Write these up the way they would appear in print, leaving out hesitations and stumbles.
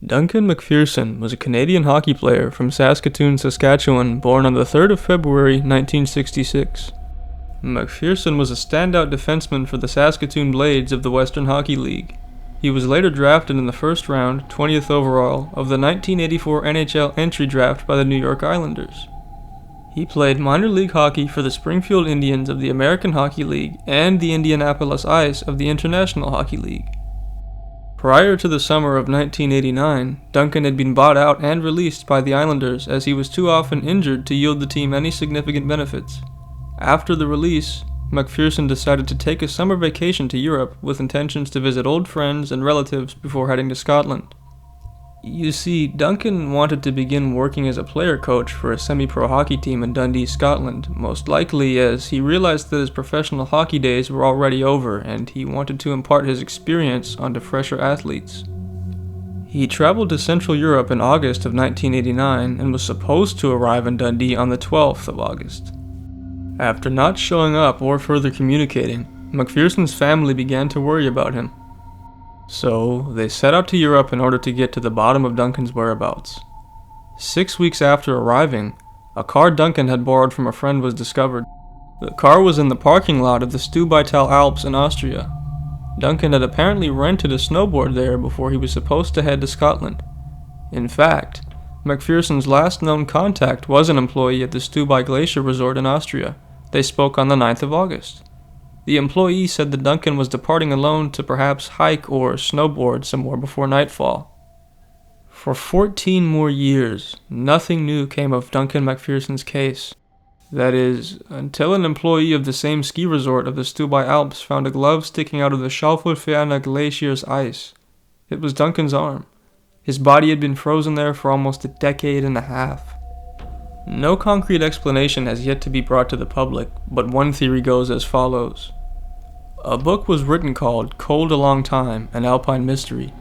Duncan Macpherson was a Canadian hockey player from Saskatoon, Saskatchewan, born on the 3rd of February 1966. Macpherson was a standout defenseman for the Saskatoon Blades of the Western Hockey League. He was later drafted in the first round, 20th overall, of the 1984 NHL entry draft by the New York Islanders. He played minor league hockey for the Springfield Indians of the American Hockey League and the Indianapolis Ice of the International Hockey League. Prior to the summer of 1989, Duncan had been bought out and released by the Islanders as he was too often injured to yield the team any significant benefits. After the release, Macpherson decided to take a summer vacation to Europe with intentions to visit old friends and relatives before heading to Scotland. You see, Duncan wanted to begin working as a player coach for a semi-pro hockey team in Dundee, Scotland, most likely as he realized that his professional hockey days were already over and he wanted to impart his experience onto fresher athletes. He traveled to Central Europe in August of 1989 and was supposed to arrive in Dundee on the 12th of August. After not showing up or further communicating, Macpherson's family began to worry about him. So, they set out to Europe in order to get to the bottom of Duncan's whereabouts. 6 weeks after arriving, a car Duncan had borrowed from a friend was discovered. The car was in the parking lot of the Stubaital Alps in Austria. Duncan had apparently rented a snowboard there before he was supposed to head to Scotland. In fact, Macpherson's last known contact was an employee at the Stubai Glacier Resort in Austria. They spoke on the 9th of August. The employee said that Duncan was departing alone to perhaps hike or snowboard somewhere before nightfall. For 14 more years, nothing new came of Duncan Macpherson's case. That is, until an employee of the same ski resort of the Stubai Alps found a glove sticking out of the Schaufelferner Glacier's ice. It was Duncan's arm. His body had been frozen there for almost a decade and a half. No concrete explanation has yet to be brought to the public, but one theory goes as follows. A book was written called Cold a Long Time, an Alpine Mystery.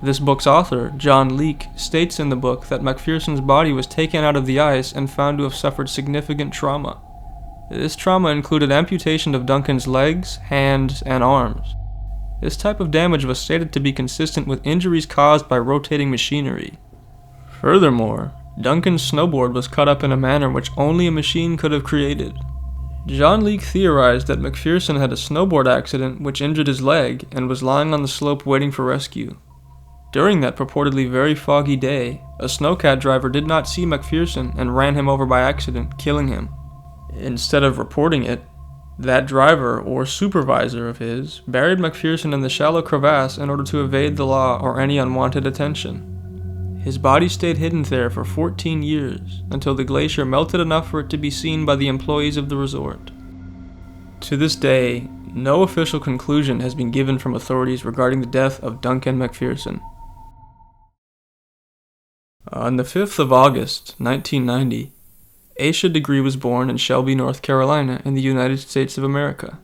This book's author, John Leake, states in the book that Macpherson's body was taken out of the ice and found to have suffered significant trauma. This trauma included amputation of Duncan's legs, hands, and arms. This type of damage was stated to be consistent with injuries caused by rotating machinery. Furthermore, Duncan's snowboard was cut up in a manner which only a machine could have created. John Leake theorized that Macpherson had a snowboard accident which injured his leg and was lying on the slope waiting for rescue. During that purportedly very foggy day, a snowcat driver did not see Macpherson and ran him over by accident, killing him. Instead of reporting it, that driver, or supervisor of his, buried Macpherson in the shallow crevasse in order to evade the law or any unwanted attention. His body stayed hidden there for 14 years, until the glacier melted enough for it to be seen by the employees of the resort. To this day, no official conclusion has been given from authorities regarding the death of Duncan Macpherson. On the 5th of August, 1990, Asha Degree was born in Shelby, North Carolina, in the United States of America.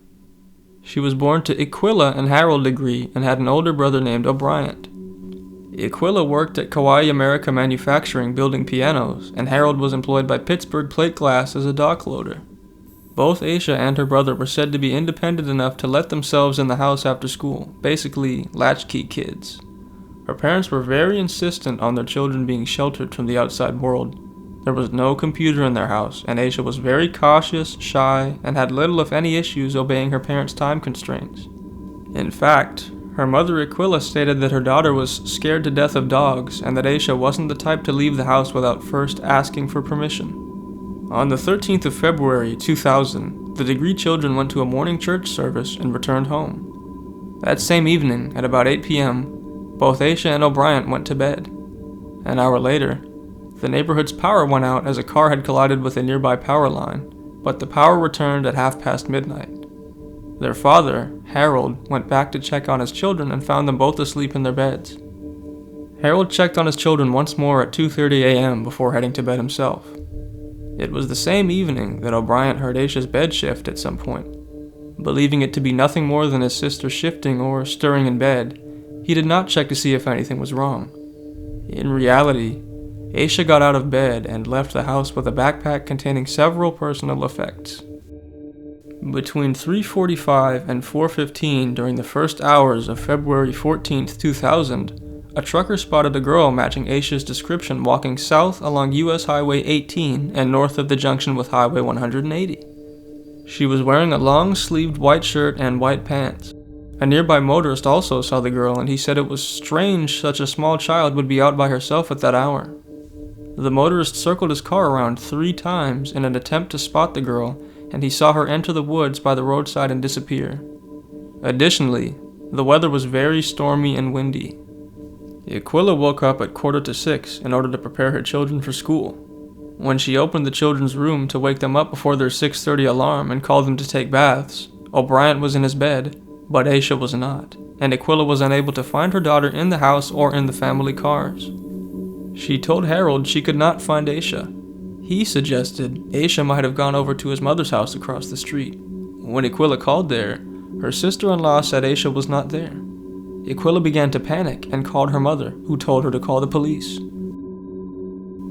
She was born to Aquila and Harold Degree and had an older brother named O'Brien. Aquila worked at Kauai America Manufacturing building pianos, and Harold was employed by Pittsburgh Plate Glass as a dock loader. Both Asha and her brother were said to be independent enough to let themselves in the house after school, basically latchkey kids. Her parents were very insistent on their children being sheltered from the outside world. There was no computer in their house, and Asha was very cautious, shy, and had little if any issues obeying her parents' time constraints. In fact, her mother Aquila stated that her daughter was scared to death of dogs and that Asha wasn't the type to leave the house without first asking for permission. On the 13th of February 2000, the Degree children went to a morning church service and returned home. That same evening, at about 8 p.m., both Asha and O'Brien went to bed. An hour later, the neighborhood's power went out as a car had collided with a nearby power line, but the power returned at midnight. Their father, Harold, went back to check on his children and found them both asleep in their beds. Harold checked on his children once more at 2:30 a.m. before heading to bed himself. It was the same evening that O'Brien heard Asha's bed shift at some point. Believing it to be nothing more than his sister shifting or stirring in bed, he did not check to see if anything was wrong. In reality, Asha got out of bed and left the house with a backpack containing several personal effects. Between 3:45 and 4:15 during the first hours of February 14, 2000, a trucker spotted a girl matching Asha's description walking south along US Highway 18 and north of the junction with Highway 180. She was wearing a long-sleeved white shirt and white pants. A nearby motorist also saw the girl, and he said it was strange such a small child would be out by herself at that hour. The motorist circled his car around 3 times in an attempt to spot the girl, and he saw her enter the woods by the roadside and disappear. Additionally, the weather was very stormy and windy. Aquila woke up at 5:45 in order to prepare her children for school. When she opened the children's room to wake them up before their 6:30 alarm and called them to take baths, O'Brien was in his bed, but Asha was not, and Aquila was unable to find her daughter in the house or in the family cars. She told Harold she could not find Asha. He suggested Asha might have gone over to his mother's house across the street. When Aquila called there, her sister-in-law said Asha was not there. Aquila began to panic and called her mother, who told her to call the police.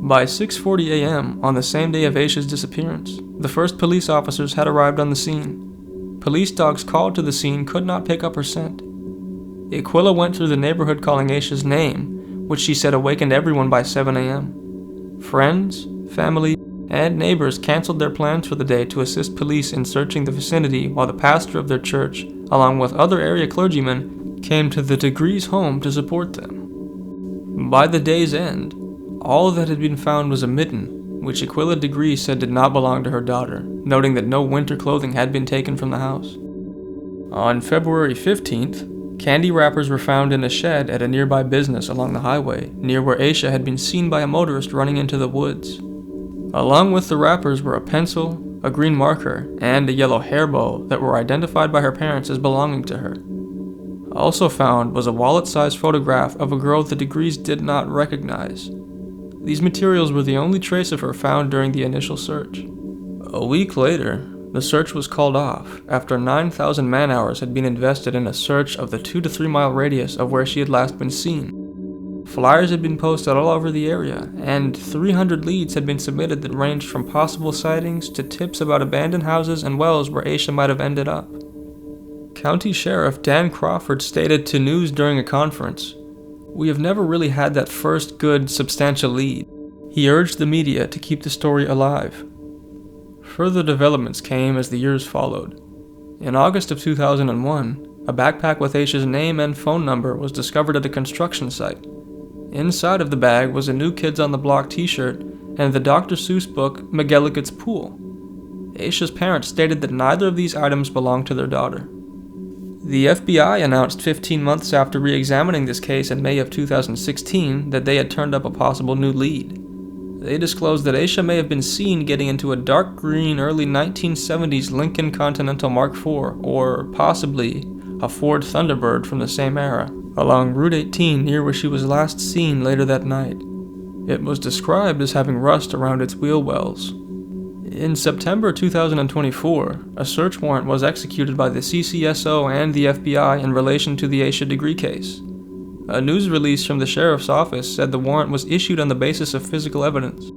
By 6:40 a.m. on the same day of Asha's disappearance, the first police officers had arrived on the scene. Police dogs called to the scene could not pick up her scent. Aquila went through the neighborhood calling Asha's name, which she said awakened everyone by 7 a.m. Friends, family, and neighbors canceled their plans for the day to assist police in searching the vicinity, while the pastor of their church, along with other area clergymen, came to the Degrees' home to support them. By the day's end, all that had been found was a mitten, which Aquila Degree said did not belong to her daughter, noting that no winter clothing had been taken from the house. On February 15th, candy wrappers were found in a shed at a nearby business along the highway, near where Asha had been seen by a motorist running into the woods. Along with the wrappers were a pencil, a green marker, and a yellow hair bow that were identified by her parents as belonging to her. Also found was a wallet-sized photograph of a girl the Degrees did not recognize. These materials were the only trace of her found during the initial search. A week later, the search was called off after 9,000 man-hours had been invested in a search of the 2 to 3 mile radius of where she had last been seen. Flyers had been posted all over the area, and 300 leads had been submitted that ranged from possible sightings to tips about abandoned houses and wells where Asha might have ended up. County Sheriff Dan Crawford stated to news during a conference, "We have never really had that first good, substantial lead." He urged the media to keep the story alive. Further developments came as the years followed. In August of 2001, a backpack with Asha's name and phone number was discovered at a construction site. Inside of the bag was a New Kids on the Block t-shirt and the Dr. Seuss book McGillicuddy's Pool. Asha's parents stated that neither of these items belonged to their daughter. The FBI announced 15 months after re-examining this case in May of 2016 that they had turned up a possible new lead. They disclosed that Asha may have been seen getting into a dark green early 1970s Lincoln Continental Mark IV, or possibly a Ford Thunderbird from the same era, along Route 18 near where she was last seen later that night. It was described as having rust around its wheel wells. In September 2024, a search warrant was executed by the CCSO and the FBI in relation to the Asha Degree case. A news release from the sheriff's office said the warrant was issued on the basis of physical evidence.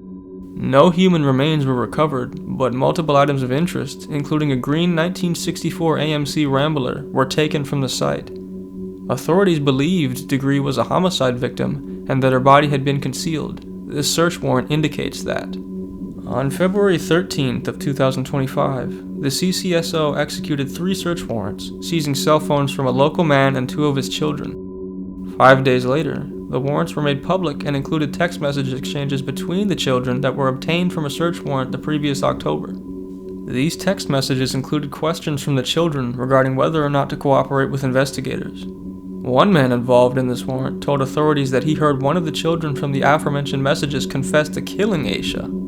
No human remains were recovered, but multiple items of interest, including a green 1964 AMC Rambler, were taken from the site. Authorities believed Degree was a homicide victim and that her body had been concealed. This search warrant indicates that. On February 13th of 2025, the CCSO executed 3 search warrants, seizing cell phones from a local man and 2 of his children. 5 days later, the warrants were made public and included text message exchanges between the children that were obtained from a search warrant the previous October. These text messages included questions from the children regarding whether or not to cooperate with investigators. One man involved in this warrant told authorities that he heard one of the children from the aforementioned messages confess to killing Asha.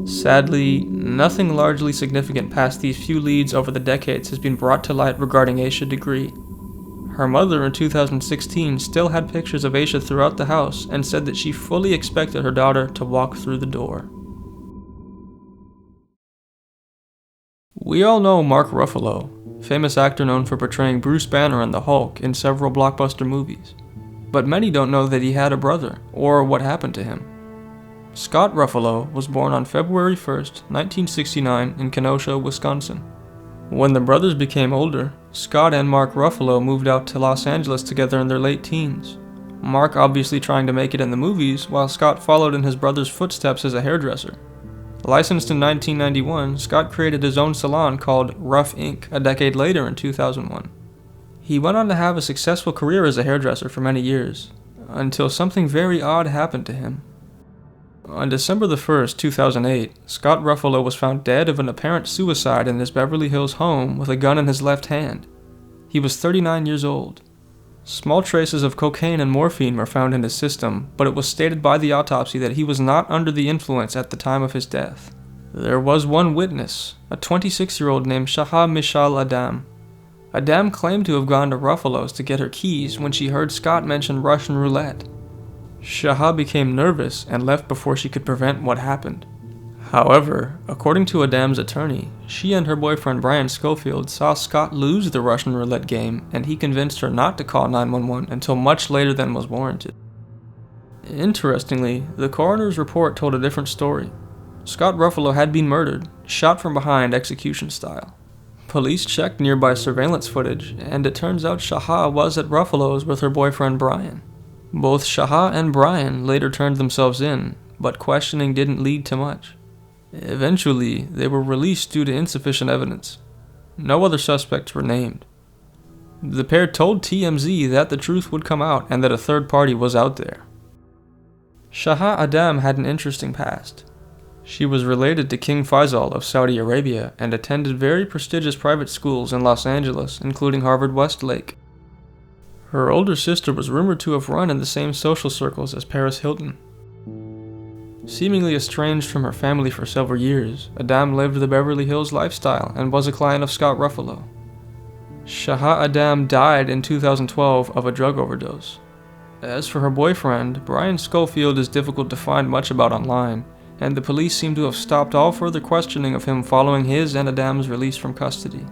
Sadly, nothing largely significant past these few leads over the decades has been brought to light regarding Asha Degree. Her mother in 2016 still had pictures of Asha throughout the house and said that she fully expected her daughter to walk through the door. We all know Mark Ruffalo, famous actor known for portraying Bruce Banner and the Hulk in several blockbuster movies. But many don't know that he had a brother, or what happened to him. Scott Ruffalo was born on February 1st, 1969 in Kenosha, Wisconsin. When the brothers became older, Scott and Mark Ruffalo moved out to Los Angeles together in their late teens. Mark obviously trying to make it in the movies, while Scott followed in his brother's footsteps as a hairdresser. Licensed in 1991, Scott created his own salon called Ruff Inc. a decade later in 2001. He went on to have a successful career as a hairdresser for many years, until something very odd happened to him. On December 1st, 2008, Scott Ruffalo was found dead of an apparent suicide in his Beverly Hills home with a gun in his left hand. He was 39 years old. Small traces of cocaine and morphine were found in his system, but it was stated by the autopsy that he was not under the influence at the time of his death. There was one witness, a 26-year-old named Shaha Mishal Adam. Adam claimed to have gone to Ruffalo's to get her keys when she heard Scott mention Russian roulette. Shaha became nervous and left before she could prevent what happened. However, according to Adam's attorney, she and her boyfriend Brian Schofield saw Scott lose the Russian roulette game, and he convinced her not to call 911 until much later than was warranted. Interestingly, the coroner's report told a different story. Scott Ruffalo had been murdered, shot from behind execution style. Police checked nearby surveillance footage, and it turns out Shaha was at Ruffalo's with her boyfriend Brian. Both Shaha and Brian later turned themselves in, but questioning didn't lead to much. Eventually, they were released due to insufficient evidence. No other suspects were named. The pair told TMZ that the truth would come out and that a third party was out there. Shaha Adam had an interesting past. She was related to King Faisal of Saudi Arabia and attended very prestigious private schools in Los Angeles, including Harvard Westlake. Her older sister was rumored to have run in the same social circles as Paris Hilton. Seemingly estranged from her family for several years, Adam lived the Beverly Hills lifestyle and was a client of Scott Ruffalo. Shaha Adam died in 2012 of a drug overdose. As for her boyfriend, Brian Schofield is difficult to find much about online, and the police seem to have stopped all further questioning of him following his and Adam's release from custody.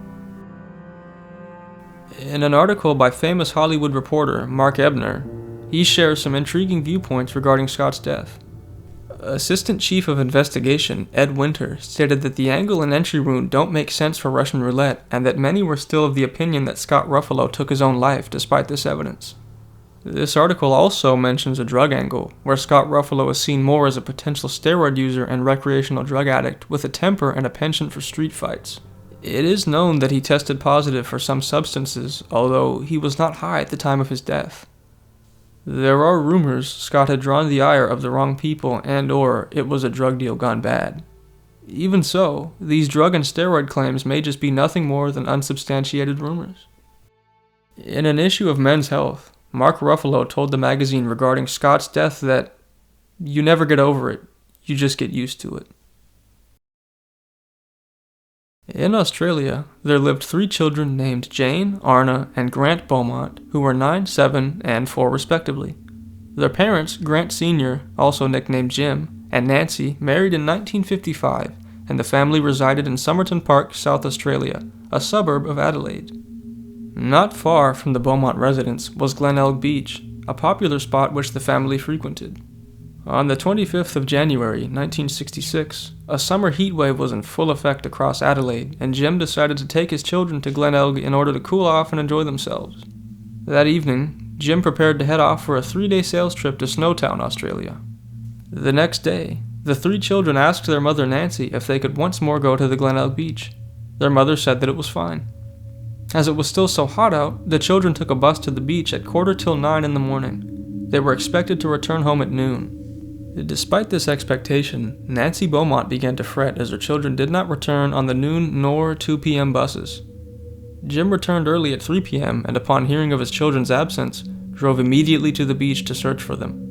In an article by famous Hollywood reporter Mark Ebner, he shares some intriguing viewpoints regarding Scott's death. Assistant Chief of Investigation Ed Winter stated that the angle and entry wound don't make sense for Russian roulette, and that many were still of the opinion that Scott Ruffalo took his own life despite this evidence. This article also mentions a drug angle, where Scott Ruffalo is seen more as a potential steroid user and recreational drug addict with a temper and a penchant for street fights. It is known that he tested positive for some substances, although he was not high at the time of his death. There are rumors Scott had drawn the ire of the wrong people and/or it was a drug deal gone bad. Even so, these drug and steroid claims may just be nothing more than unsubstantiated rumors. In an issue of Men's Health, Mark Ruffalo told the magazine regarding Scott's death that, "You never get over it, you just get used to it." In Australia, there lived 3 children named Jane, Arna, and Grant Beaumont, who were 9, 7, and 4 respectively. Their parents, Grant Sr., also nicknamed Jim, and Nancy, married in 1955, and the family resided in Somerton Park, South Australia, a suburb of Adelaide. Not far from the Beaumont residence was Glenelg Beach, a popular spot which the family frequented. On the 25th of January, 1966, a summer heatwave was in full effect across Adelaide, and Jim decided to take his children to Glenelg in order to cool off and enjoy themselves. That evening, Jim prepared to head off for a 3-day sales trip to Snowtown, Australia. The next day, the 3 children asked their mother Nancy if they could once more go to the Glenelg Beach. Their mother said that it was fine. As it was still so hot out, the children took a bus to the beach at 9:15 in the morning. They were expected to return home at noon. Despite this expectation, Nancy Beaumont began to fret as her children did not return on the noon nor 2 p.m. buses. Jim returned early at 3 p.m. and upon hearing of his children's absence, drove immediately to the beach to search for them.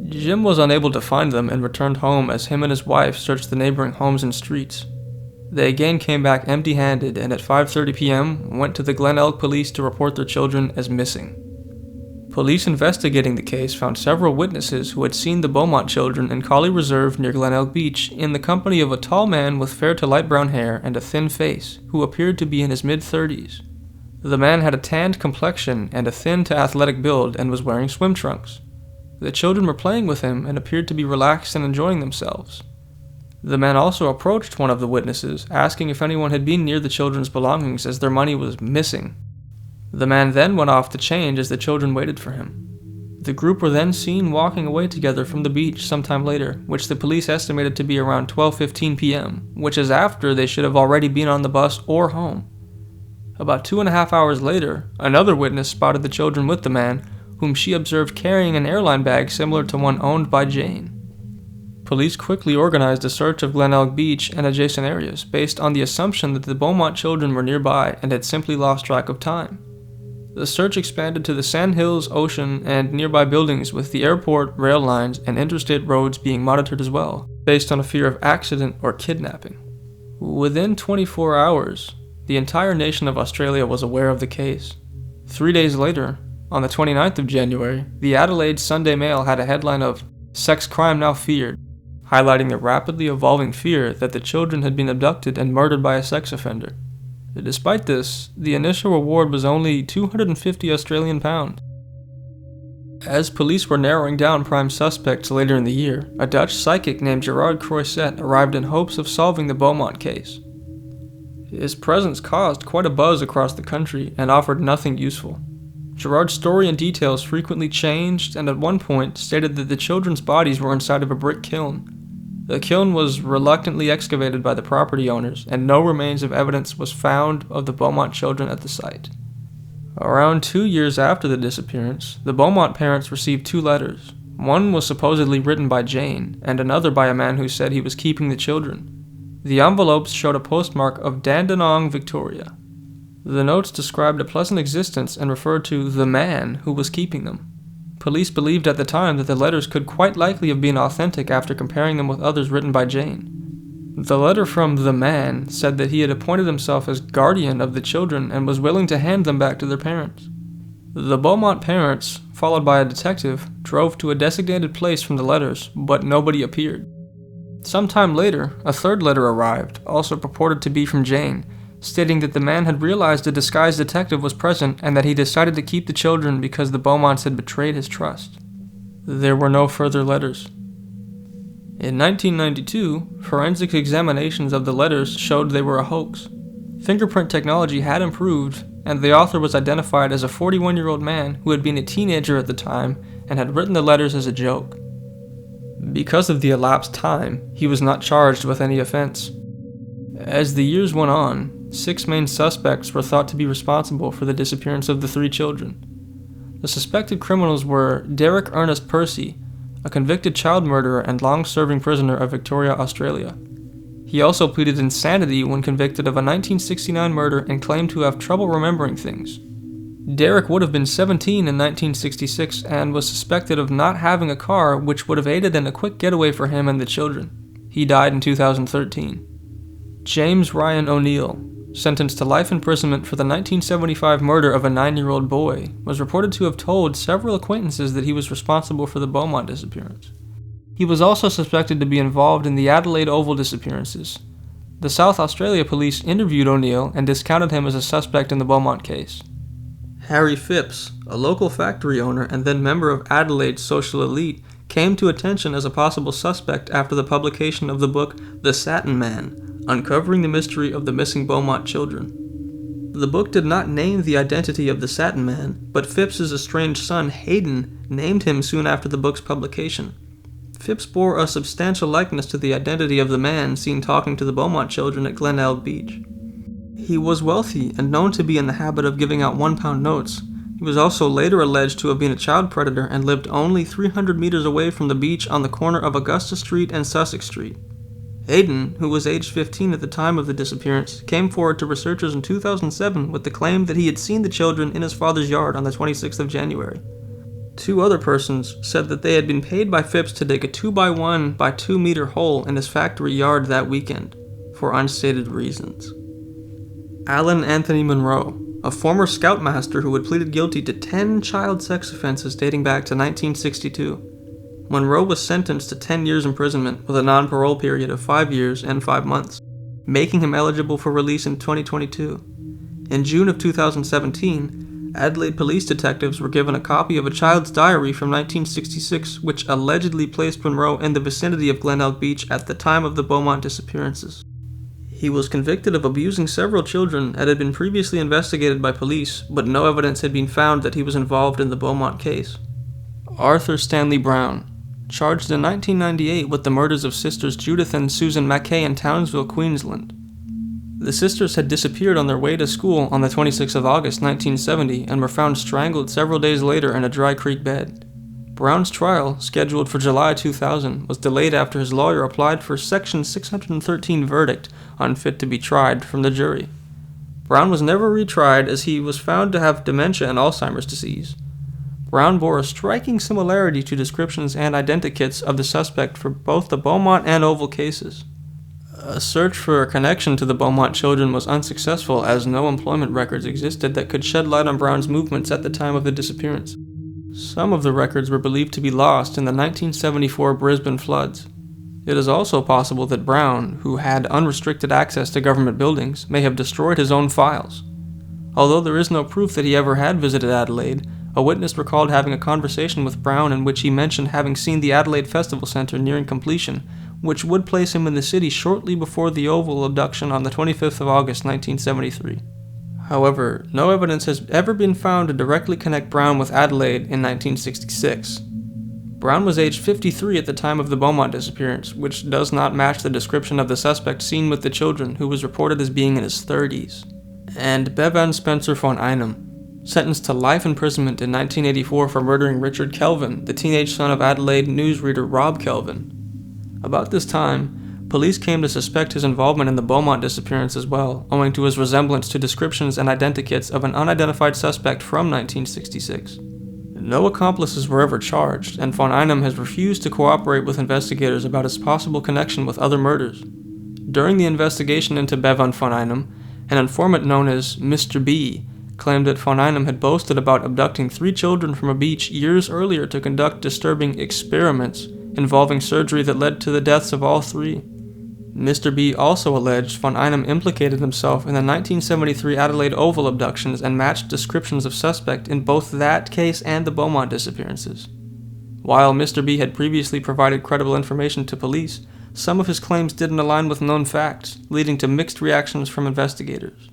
Jim was unable to find them and returned home as him and his wife searched the neighboring homes and streets. They again came back empty-handed and at 5:30 p.m. went to the Glenelg police to report their children as missing. Police investigating the case found several witnesses who had seen the Beaumont children in Collie Reserve near Glenelg Beach in the company of a tall man with fair to light brown hair and a thin face, who appeared to be in his mid-30s. The man had a tanned complexion and a thin to athletic build and was wearing swim trunks. The children were playing with him and appeared to be relaxed and enjoying themselves. The man also approached one of the witnesses, asking if anyone had been near the children's belongings as their money was missing. The man then went off to change as the children waited for him. The group were then seen walking away together from the beach sometime later, which the police estimated to be around 12:15 p.m., which is after they should have already been on the bus or home. About 2.5 hours later, another witness spotted the children with the man, whom she observed carrying an airline bag similar to one owned by Jane. Police quickly organized a search of Glenelg Beach and adjacent areas, based on the assumption that the Beaumont children were nearby and had simply lost track of time. The search expanded to the sand hills, ocean, and nearby buildings, with the airport, rail lines, and interstate roads being monitored as well, based on a fear of accident or kidnapping. Within 24 hours, the entire nation of Australia was aware of the case. 3 days later, on the 29th of January, the Adelaide Sunday Mail had a headline of "Sex Crime Now Feared," highlighting the rapidly evolving fear that the children had been abducted and murdered by a sex offender. Despite this, the initial reward was only £250 Australian. As police were narrowing down prime suspects later in the year, a Dutch psychic named Gerard Croisset arrived in hopes of solving the Beaumont case. His presence caused quite a buzz across the country and offered nothing useful. Gerard's story and details frequently changed, and at one point stated that the children's bodies were inside of a brick kiln. The kiln was reluctantly excavated by the property owners, and no remains of evidence was found of the Beaumont children at the site. Around 2 years after the disappearance, the Beaumont parents received 2 letters. One was supposedly written by Jane, and another by a man who said he was keeping the children. The envelopes showed a postmark of Dandenong, Victoria. The notes described a pleasant existence and referred to the man who was keeping them. Police believed at the time that the letters could quite likely have been authentic after comparing them with others written by Jane. The letter from the man said that he had appointed himself as guardian of the children and was willing to hand them back to their parents. The Beaumont parents, followed by a detective, drove to a designated place from the letters, but nobody appeared. Sometime later, a third letter arrived, also purported to be from Jane, stating that the man had realized a disguised detective was present and that he decided to keep the children because the Beaumonts had betrayed his trust. There were no further letters. In 1992, forensic examinations of the letters showed they were a hoax. Fingerprint technology had improved, and the author was identified as a 41-year-old man who had been a teenager at the time and had written the letters as a joke. Because of the elapsed time, he was not charged with any offense. As the years went on, 6 main suspects were thought to be responsible for the disappearance of the 3 children. The suspected criminals were Derek Ernest Percy, a convicted child murderer and long-serving prisoner of Victoria, Australia. He also pleaded insanity when convicted of a 1969 murder and claimed to have trouble remembering things. Derek would have been 17 in 1966 and was suspected of not having a car, which would have aided in a quick getaway for him and the children. He died in 2013. James Ryan O'Neill, sentenced to life imprisonment for the 1975 murder of a 9-year-old boy, was reported to have told several acquaintances that he was responsible for the Beaumont disappearance. He was also suspected to be involved in the Adelaide Oval disappearances. The South Australia police interviewed O'Neill and discounted him as a suspect in the Beaumont case. Harry Phipps, a local factory owner and then member of Adelaide's social elite, came to attention as a possible suspect after the publication of the book The Satin Man, uncovering the mystery of the missing Beaumont children. The book did not name the identity of the Satin Man, but Phipps's estranged son, Hayden, named him soon after the book's publication. Phipps bore a substantial likeness to the identity of the man seen talking to the Beaumont children at Glenelg Beach. He was wealthy and known to be in the habit of giving out £1 notes. He was also later alleged to have been a child predator and lived only 300 meters away from the beach on the corner of Augusta Street and Sussex Street. Hayden, who was aged 15 at the time of the disappearance, came forward to researchers in 2007 with the claim that he had seen the children in his father's yard on the 26th of January. 2 other persons said that they had been paid by Phipps to dig a 2x1 by 2 meter hole in his factory yard that weekend, for unstated reasons. Alan Anthony Monroe, a former scoutmaster who had pleaded guilty to 10 child sex offenses dating back to 1962. Monroe was sentenced to 10 years imprisonment with a non-parole period of 5 years and 5 months, making him eligible for release in 2022. In June of 2017, Adelaide police detectives were given a copy of a child's diary from 1966 which allegedly placed Monroe in the vicinity of Glenelg Beach at the time of the Beaumont disappearances. He was convicted of abusing several children and had been previously investigated by police, but no evidence had been found that he was involved in the Beaumont case. Arthur Stanley Brown, charged in 1998 with the murders of sisters Judith and Susan Mackay in Townsville, Queensland. The sisters had disappeared on their way to school on the 26th of August 1970 and were found strangled several days later in a dry creek bed. Brown's trial, scheduled for July 2000, was delayed after his lawyer applied for Section 613 verdict, unfit to be tried, from the jury. Brown was never retried as he was found to have dementia and Alzheimer's disease. Brown bore a striking similarity to descriptions and identikits of the suspect for both the Beaumont and Oval cases. A search for a connection to the Beaumont children was unsuccessful as no employment records existed that could shed light on Brown's movements at the time of the disappearance. Some of the records were believed to be lost in the 1974 Brisbane floods. It is also possible that Brown, who had unrestricted access to government buildings, may have destroyed his own files. Although there is no proof that he ever had visited Adelaide, a witness recalled having a conversation with Brown in which he mentioned having seen the Adelaide Festival Centre nearing completion, which would place him in the city shortly before the Oval abduction on the 25th of August 1973. However, no evidence has ever been found to directly connect Brown with Adelaide in 1966. Brown was aged 53 at the time of the Beaumont disappearance, which does not match the description of the suspect seen with the children, who was reported as being in his 30s. And Bevan Spencer von Einem, sentenced to life imprisonment in 1984 for murdering Richard Kelvin, the teenage son of Adelaide newsreader Rob Kelvin. About this time, police came to suspect his involvement in the Beaumont disappearance as well, owing to his resemblance to descriptions and identikits of an unidentified suspect from 1966. No accomplices were ever charged, and von Einem has refused to cooperate with investigators about his possible connection with other murders. During the investigation into Bevan von Einem, an informant known as Mr. B claimed that von Einem had boasted about abducting 3 children from a beach years earlier to conduct disturbing experiments involving surgery that led to the deaths of all 3. Mr. B also alleged von Einem implicated himself in the 1973 Adelaide Oval abductions and matched descriptions of suspect in both that case and the Beaumont disappearances. While Mr. B had previously provided credible information to police, some of his claims didn't align with known facts, leading to mixed reactions from investigators.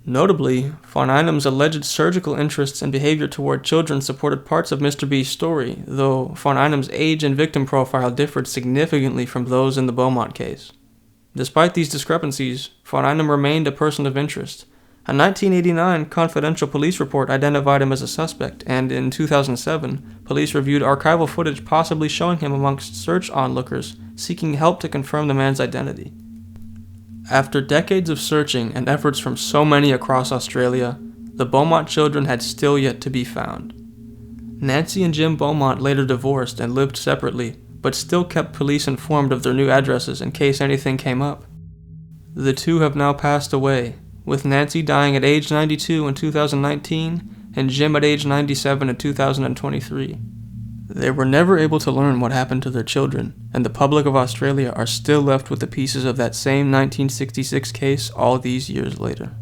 Notably, von Einem's alleged surgical interests and behavior toward children supported parts of Mr. B's story, though von Einem's age and victim profile differed significantly from those in the Beaumont case. Despite these discrepancies, von Einem remained a person of interest. A 1989 confidential police report identified him as a suspect, and in 2007, police reviewed archival footage possibly showing him amongst search onlookers seeking help to confirm the man's identity. After decades of searching and efforts from so many across Australia, the Beaumont children had still yet to be found. Nancy and Jim Beaumont later divorced and lived separately, but still kept police informed of their new addresses in case anything came up. The two have now passed away, with Nancy dying at age 92 in 2019 and Jim at age 97 in 2023. They were never able to learn what happened to their children, and the public of Australia are still left with the pieces of that same 1966 case all these years later.